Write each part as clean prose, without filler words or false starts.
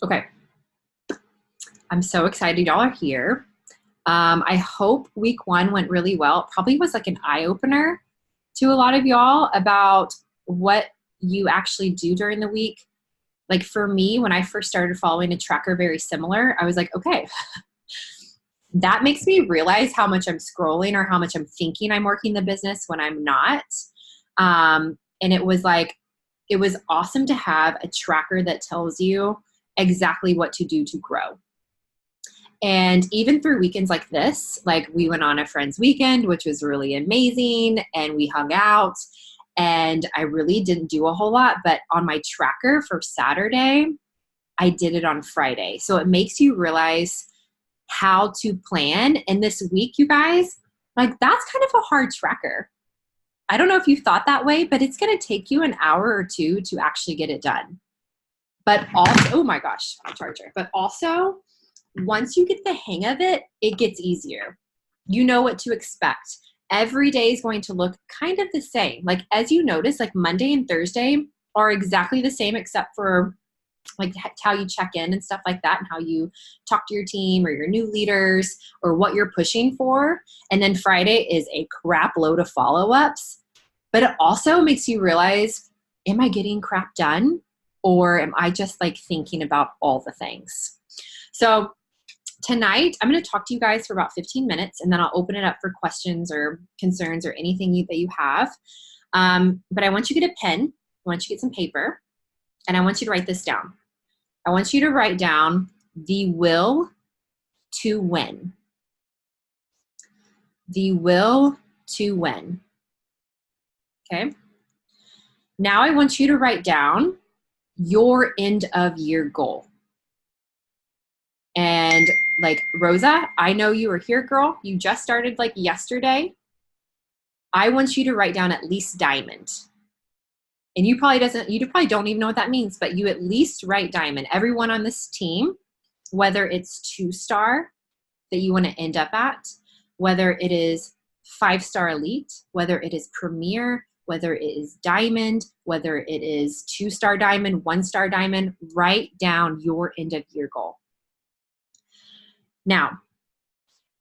Okay, I'm so excited y'all are here. I hope week one went really well. It probably was like an eye-opener to a lot of y'all about what you actually do during the week. Like for me, when I first started following a tracker very similar, I was like, okay, that makes me realize how much I'm scrolling or how much I'm thinking I'm working the business when I'm not. And it was like, it was awesome to have a tracker that tells you exactly what to do to grow. And even through weekends like this, like we went on a friend's weekend, which was really amazing, and we hung out, and I really didn't do a whole lot, but on my tracker for Saturday, I did it on Friday. So it makes you realize how to plan. And this week, you guys, like that's kind of a hard tracker. I don't know if you thought that way, but it's going to take you an hour or two to actually get it done. But also, oh my gosh, my charger. But also, once you get the hang of it, it gets easier. You know what to expect. Every day is going to look kind of the same. Like as you notice, like Monday and Thursday are exactly the same except for like how you check in and stuff like that and how you talk to your team or your new leaders or what you're pushing for. And then Friday is a crap load of follow-ups. But it also makes you realize, am I getting crap done? Or am I just like thinking about all the things? So tonight, I'm going to talk to you guys for about 15 minutes, and then I'll open it up for questions or concerns or anything that you have. But I want you to get a pen. I want you to get some paper, and I want you to write this down. I want you to write down the will to win. The will to win. Okay? Now I want you to write down your end of year goal. And like Rosa, I know you were here, girl. You just started like yesterday. I want you to write down at least diamond. And you probably don't even know what that means, but you at least write diamond. Everyone on this team, whether it's 2-star that you want to end up at, whether it is 5-star elite, whether it is premier, whether it is diamond, whether it is 2-star diamond, 1-star diamond, write down your end of year goal. Now,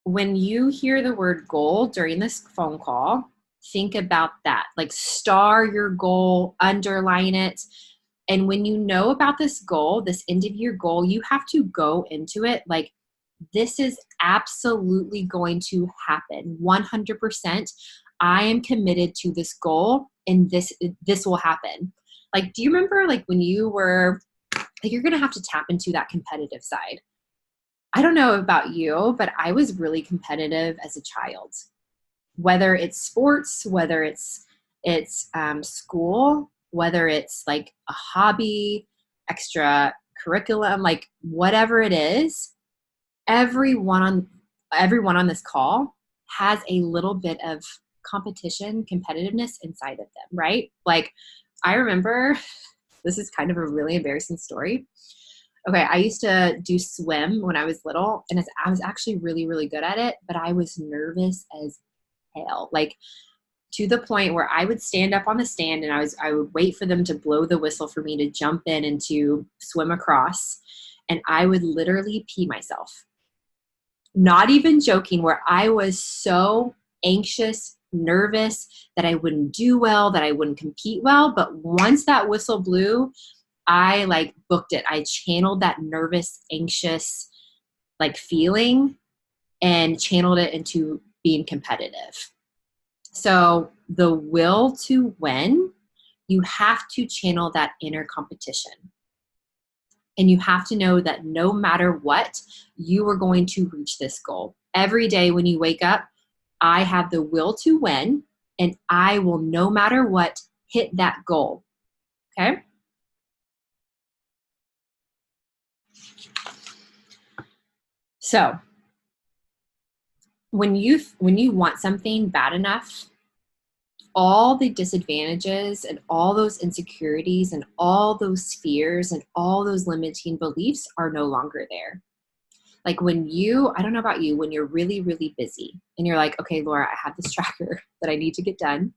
when you hear the word goal during this phone call, think about that. Like star your goal, underline it. And when you know about this goal, this end of year goal, you have to go into it like this is absolutely going to happen. 100%. I am committed to this goal and this will happen. Like, do you remember like when you were like, you're going to have to tap into that competitive side. I don't know about you, but I was really competitive as a child, whether it's sports, whether it's school, whether it's like a hobby, extra curriculum, like whatever it is, everyone on this call has a little bit of competition, competitiveness inside of them, right? Like I remember, this is kind of a really embarrassing story. Okay, I used to do swim when I was little, and I was actually really, really good at it, but I was nervous as hell. Like to the point where I would stand up on the stand and I would wait for them to blow the whistle for me to jump in and to swim across, and I would literally pee myself. Not even joking, where I was so anxious, nervous that I wouldn't do well, that I wouldn't compete well. But once that whistle blew, I like booked it. I channeled that nervous, anxious like feeling and channeled it into being competitive. So the will to win, you have to channel that inner competition. And you have to know that no matter what, you are going to reach this goal. Every day when you wake up, I have the will to win, and I will, no matter what, hit that goal. Okay? So when you want something bad enough, all the disadvantages and all those insecurities and all those fears and all those limiting beliefs are no longer there. Like when I don't know about you, when you're really, really busy and you're like, okay, Laura, I have this tracker that I need to get done,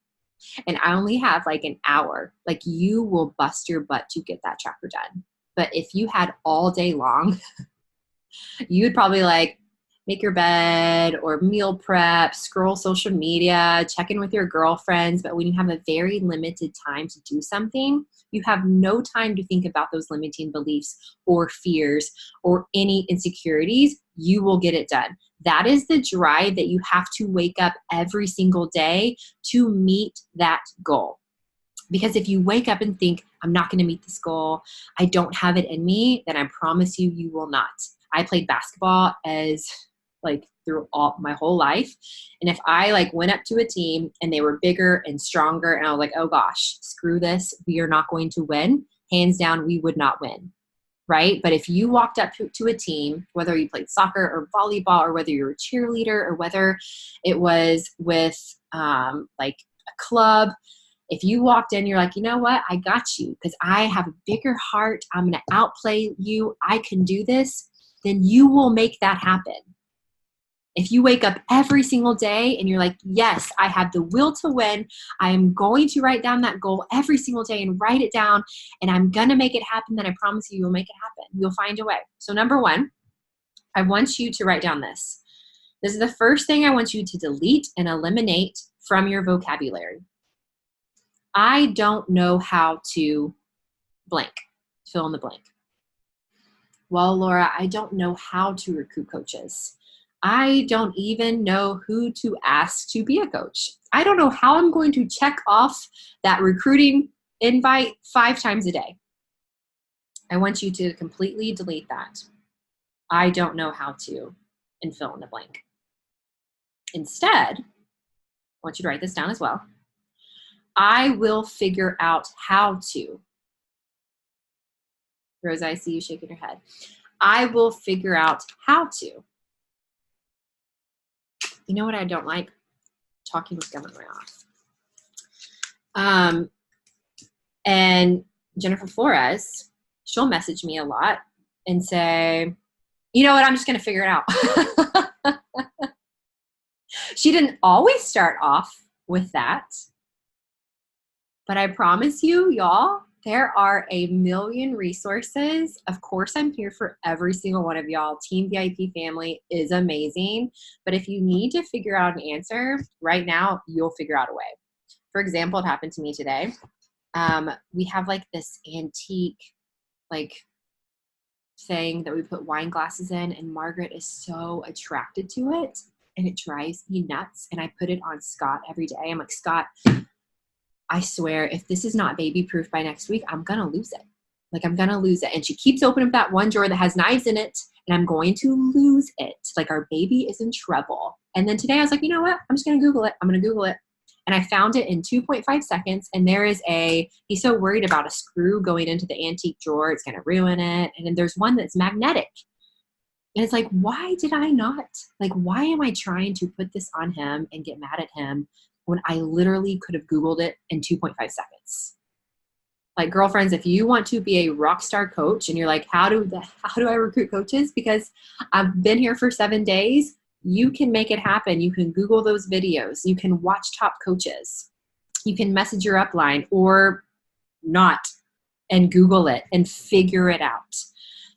and I only have like an hour, like you will bust your butt to get that tracker done. But if you had all day long, you'd probably like make your bed or meal prep, scroll social media, check in with your girlfriends. But when you have a very limited time to do something, you have no time to think about those limiting beliefs or fears or any insecurities. You will get it done. That is the drive that you have to wake up every single day to meet that goal. Because if you wake up and think, I'm not going to meet this goal, I don't have it in me, then I promise you, you will not. I played basketball as like through all my whole life. And if I like went up to a team and they were bigger and stronger and I was like, oh gosh, screw this, we are not going to win. Hands down, we would not win. Right? But if you walked up to a team, whether you played soccer or volleyball, or whether you were a cheerleader, or whether it was with like a club, if you walked in, you're like, you know what? I got you because I have a bigger heart. I'm going to outplay you. I can do this. Then you will make that happen. If you wake up every single day and you're like, yes, I have the will to win. I am going to write down that goal every single day and write it down, and I'm going to make it happen, then I promise you, you'll make it happen. You'll find a way. So number one, I want you to write down this. This is the first thing I want you to delete and eliminate from your vocabulary. I don't know how to blank, fill in the blank. Well, Laura, I don't know how to recruit coaches. I don't even know who to ask to be a coach. I don't know how I'm going to check off that recruiting invite 5 times a day. I want you to completely delete that. I don't know how to, and fill in the blank. Instead, I want you to write this down as well. I will figure out how to. Rose, I see you shaking your head. I will figure out how to. You know what I don't like? Talking with gum in my mouth. And Jennifer Flores, she'll message me a lot and say, you know what, I'm just going to figure it out. She didn't always start off with that. But I promise you, y'all, there are a million resources. Of course, I'm here for every single one of y'all. Team VIP family is amazing. But if you need to figure out an answer right now, you'll figure out a way. For example, it happened to me today. We have like this antique like thing that we put wine glasses in, and Margaret is so attracted to it and it drives me nuts. And I put it on Scott every day. I'm like, Scott, I swear, if this is not baby proof by next week, I'm going to lose it. Like, I'm going to lose it. And she keeps opening up that one drawer that has knives in it, and I'm going to lose it. Like, our baby is in trouble. And then today I was like, you know what? I'm just going to Google it. I'm going to Google it. And I found it in 2.5 seconds. And there is he's so worried about a screw going into the antique drawer. It's going to ruin it. And then there's one that's magnetic. And it's like, why did I not? Like, why am I trying to put this on him and get mad at him when I literally could have Googled it in 2.5 seconds? Like, girlfriends, if you want to be a rock star coach and you're like, how do I recruit coaches? Because I've been here for 7 days, you can make it happen. You can Google those videos. You can watch top coaches. You can message your upline or not and Google it and figure it out.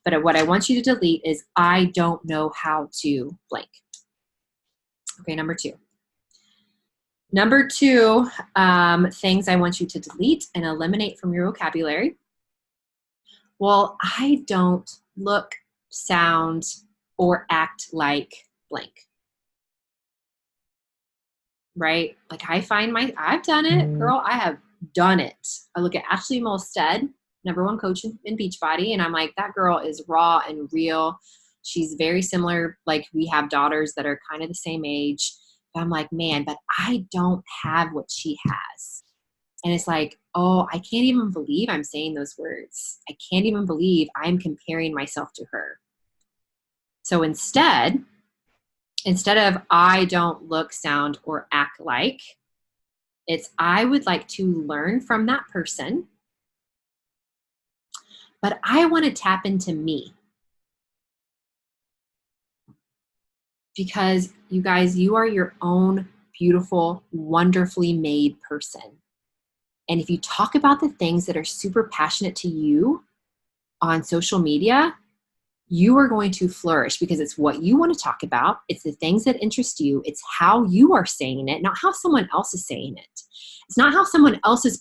But what I want you to delete is, I don't know how to blank. Okay, number two. Number two, things I want you to delete and eliminate from your vocabulary. Well, I don't look, sound, or act like blank. Right? Like, I've done it, girl. I have done it. I look at Ashley Molstead, #1 coach in Beachbody, and I'm like, that girl is raw and real. She's very similar. Like, we have daughters that are kind of the same age. I'm like, man, but I don't have what she has. And it's like, oh, I can't even believe I'm saying those words. I can't even believe I'm comparing myself to her. So instead of I don't look, sound, or act like, it's I would like to learn from that person, but I want to tap into me. Because you guys, you are your own beautiful, wonderfully made person. And if you talk about the things that are super passionate to you, on social media, you are going to flourish because it's what you want to talk about. It's the things that interest you. It's how you are saying it, not how someone else is saying it. It's not how someone else is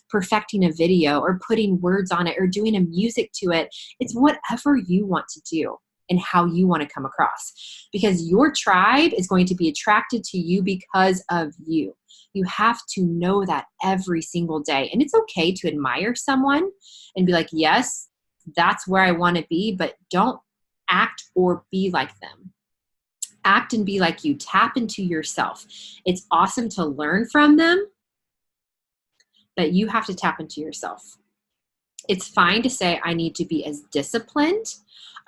perfecting a video or putting words on it or doing a music to it. It's whatever you want to do and how you want to come across, because your tribe is going to be attracted to you because of you. You have to know that every single day. And it's okay to admire someone and be like, yes, that's where I want to be, but don't act or be like them. Act and be like you. Tap into yourself. It's awesome to learn from them, but you have to tap into yourself. It's fine to say, I need to be as disciplined.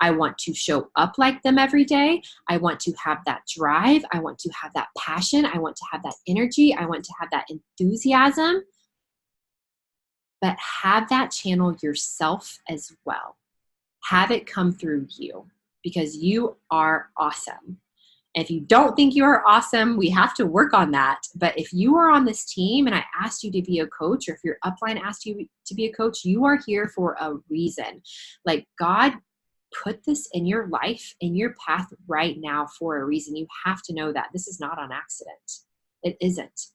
I want to show up like them every day. I want to have that drive. I want to have that passion. I want to have that energy. I want to have that enthusiasm. But have that channel yourself as well. Have it come through you, because you are awesome. And if you don't think you are awesome, we have to work on that. But if you are on this team and I asked you to be a coach, or if your upline asked you to be a coach, you are here for a reason. Like, God put this in your life, in your path right now for a reason. You have to know that this is not on accident. It isn't.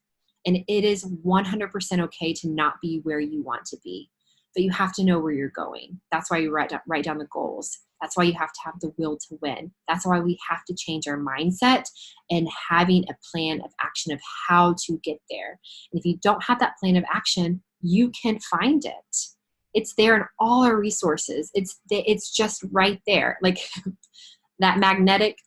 And it is 100% okay to not be where you want to be, but you have to know where you're going. That's why you write down the goals. That's why you have to have the will to win. That's why we have to change our mindset and having a plan of action of how to get there. And if you don't have that plan of action, you can find it. It's there in all our resources. It's just right there. Like that magnetic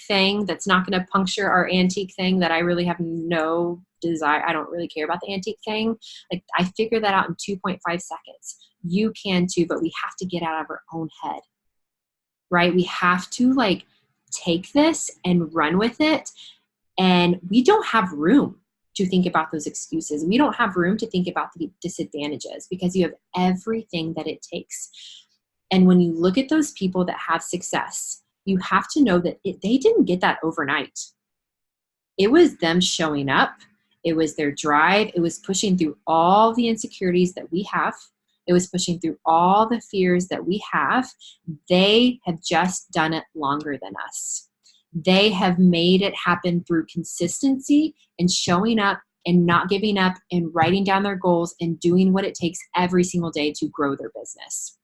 thing that's not going to puncture our antique thing that I really have no desire. I don't really care about the antique thing. Like, I figured that out in 2.5 seconds. You can too, but we have to get out of our own head, right? We have to take this and run with it. And we don't have room to think about those excuses. We don't have room to think about the disadvantages, because you have everything that it takes. And when you look at those people that have success, you have to know that they didn't get that overnight. It was them showing up. It was their drive. It was pushing through all the insecurities that we have. It was pushing through all the fears that we have. They have just done it longer than us. They have made it happen through consistency and showing up and not giving up and writing down their goals and doing what it takes every single day to grow their business.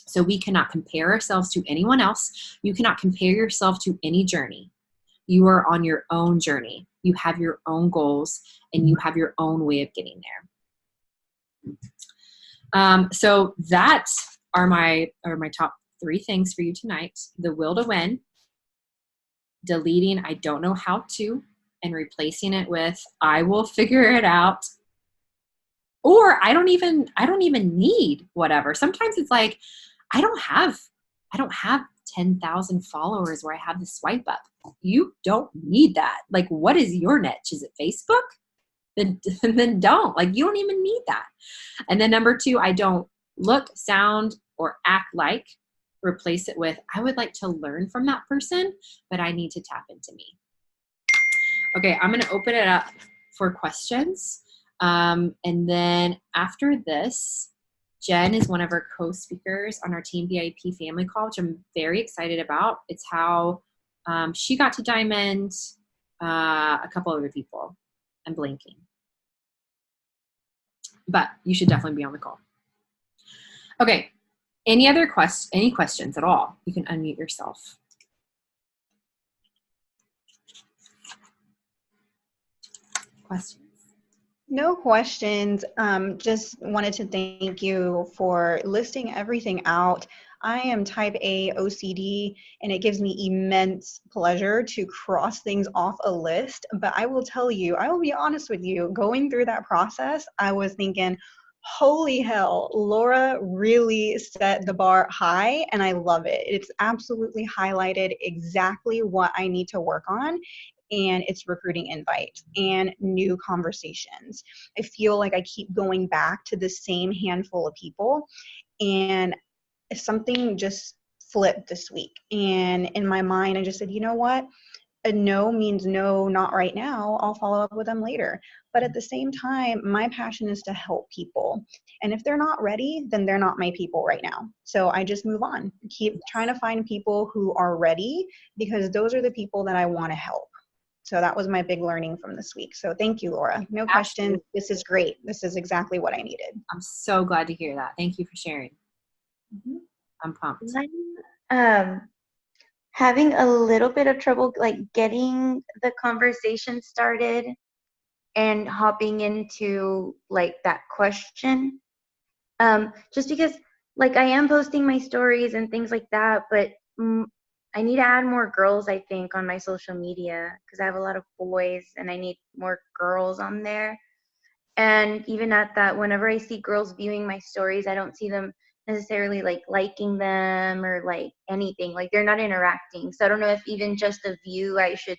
So we cannot compare ourselves to anyone else. You cannot compare yourself to any journey. You are on your own journey. You have your own goals and you have your own way of getting there. So that are my top 3 things for you tonight. The will to win, deleting I don't know how to, and replacing it with I will figure it out. Or I don't even need whatever. Sometimes it's like, I don't have 10,000 followers where I have the swipe up. You don't need that. Like, what is your niche? Is it Facebook? Then don't. Like, you don't even need that. And then number 2, I don't look, sound, or act like. Replace it with I would like to learn from that person, but I need to tap into me. Okay, I'm going to open it up for questions. And then after this, Jen is one of our co-speakers on our Team VIP family call, which I'm very excited about. It's how she got to Diamond, a couple other people. I'm blanking. But you should definitely be on the call. Okay, any questions at all? You can unmute yourself. Questions? No questions. Just wanted to thank you for listing everything out. I am type A OCD, and it gives me immense pleasure to cross things off a list. But I will tell you, I will be honest with you, going through that process, I was thinking, holy hell, Laura really set the bar high, and I love it. It's absolutely highlighted exactly what I need to work on. And it's recruiting invites and new conversations. I feel like I keep going back to the same handful of people, and something just flipped this week. And in my mind, I just said, you know what? a no means no, not right now. I'll follow up with them later. But at the same time, my passion is to help people. And if they're not ready, then they're not my people right now. So I just move on. Keep trying to find people who are ready, because those are the people that I want to help. So that was my big learning from this week. So thank you, Laura. No question. Absolutely. This is great. This is exactly what I needed. I'm so glad to hear that. Thank you for sharing. Mhm. I'm pumped. I'm having a little bit of trouble like getting the conversation started and hopping into like that question. Just because like I am posting my stories and things like that, but I need to add more girls, I think, on my social media because I have a lot of boys and I need more girls on there. And even at that, whenever I see girls viewing my stories, I don't see them necessarily like liking them or like anything. Like they're not interacting. So I don't know if even just a view, I should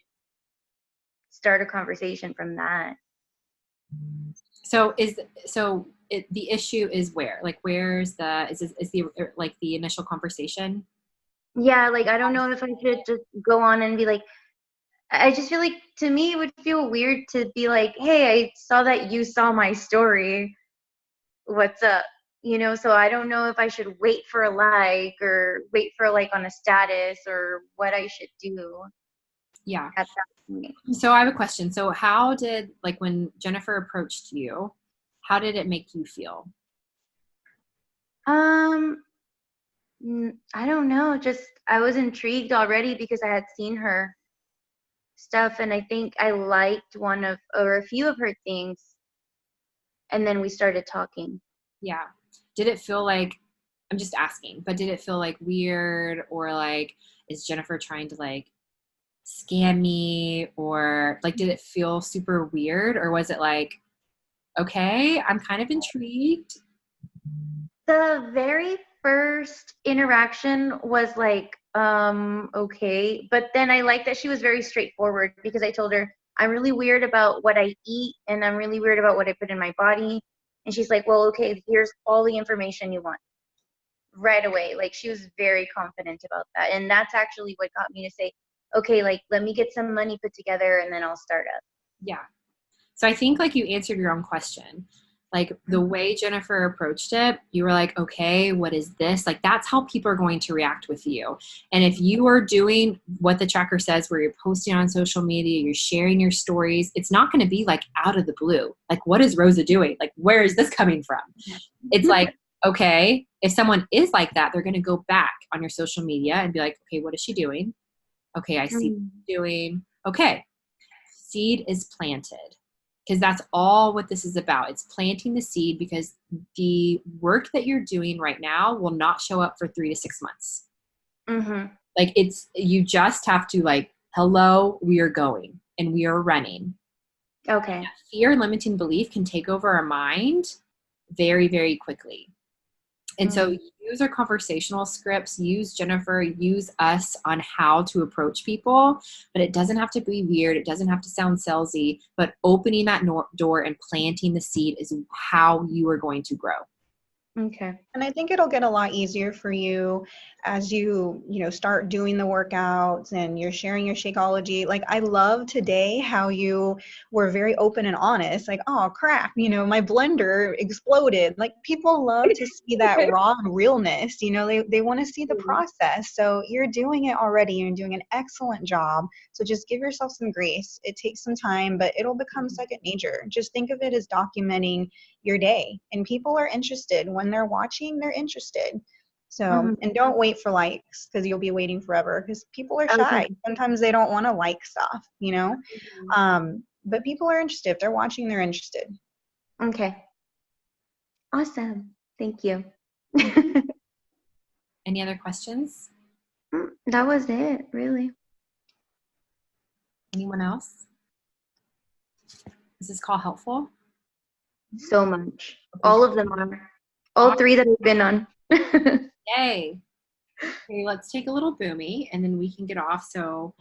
start a conversation from that. So the issue is where? Like where's the is the like the initial conversation? Yeah, like I don't know if I should just go on and be like, I just feel like to me it would feel weird to be like, hey, I saw that you saw my story. What's up? So I don't know if I should wait for a like or wait for a like on a status or what I should do Yeah. at that point. So I have a question. So how did, like, when Jennifer approached you, how did it make you feel? I don't know. Just I was intrigued already because I had seen her stuff and I think I liked one of or a few of her things, and then we started talking. Yeah. Did it feel like, I'm just asking, but did it feel like weird, or like, is Jennifer trying to like scam me, or like, did it feel super weird, or was it like, okay, I'm kind of intrigued? The very first interaction was like, okay. But then I liked that she was very straightforward because I told her, I'm really weird about what I eat and I'm really weird about what I put in my body. And she's like, well, okay, here's all the information you want right away. Like she was very confident about that. And that's actually what got me to say, okay, like let me get some money put together and then I'll start up. Yeah. So I think like you answered your own question. Like the way Jennifer approached it, you were like, okay, what is this? Like that's how people are going to react with you. And if you are doing what the tracker says, where you're posting on social media, you're sharing your stories, it's not going to be like out of the blue. Like, what is Rosa doing? Like, where is this coming from? It's like, okay, if someone is like that, they're going to go back on your social media and be like, okay, what is she doing? Okay, I see what she's doing. Okay, seed is planted, because that's all what this is about. It's planting the seed, because the work that you're doing right now will not show up for 3 to 6 months. Mm-hmm. Like you just have to like, hello, we are going and we are running. Okay. Fear and limiting belief can take over our mind very, very quickly. And so use our conversational scripts, use Jennifer, use us on how to approach people, but it doesn't have to be weird. It doesn't have to sound salesy, but opening that door and planting the seed is how you are going to grow. Okay. And I think it'll get a lot easier for you as you start doing the workouts and you're sharing your Shakeology. Like I love today how you were very open and honest. Like, oh crap, my blender exploded. Like people love to see that raw realness. They want to see the process. So you're doing it already. You're doing an excellent job. So just give yourself some grace. It takes some time, but it'll become second nature. Just think of it as documenting your day, and people are interested when they're watching. They're interested. So and don't wait for likes, because you'll be waiting forever, because people are shy. Okay. Sometimes they don't want to like stuff. But people are interested. If they're watching, they're interested. Okay. Awesome. Thank you. Any other questions? That was it, really. Anyone else? Is this call helpful? So much. All of them are. All 3 that I've been on. Yay. Okay, let's take a little boomy and then we can get off, so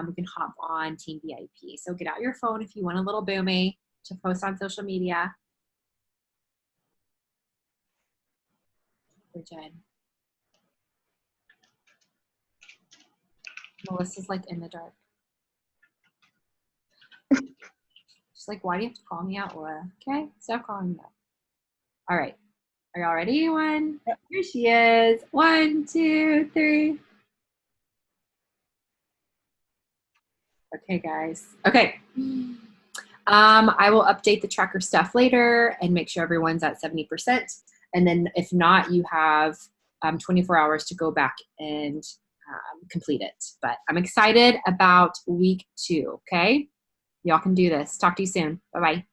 we can hop on Team VIP. So get out your phone if you want a little boomy to post on social media. For Jen. Melissa's like in the dark. She's like, why do you have to call me out, Laura? Okay, stop calling me out. All right. Are y'all ready? One. Yep. Here she is. 1, 2, 3. Okay, guys. Okay. I will update the tracker stuff later and make sure everyone's at 70%. And then if not, you have 24 hours to go back and complete it. But I'm excited about week 2, okay? Y'all can do this. Talk to you soon. Bye-bye.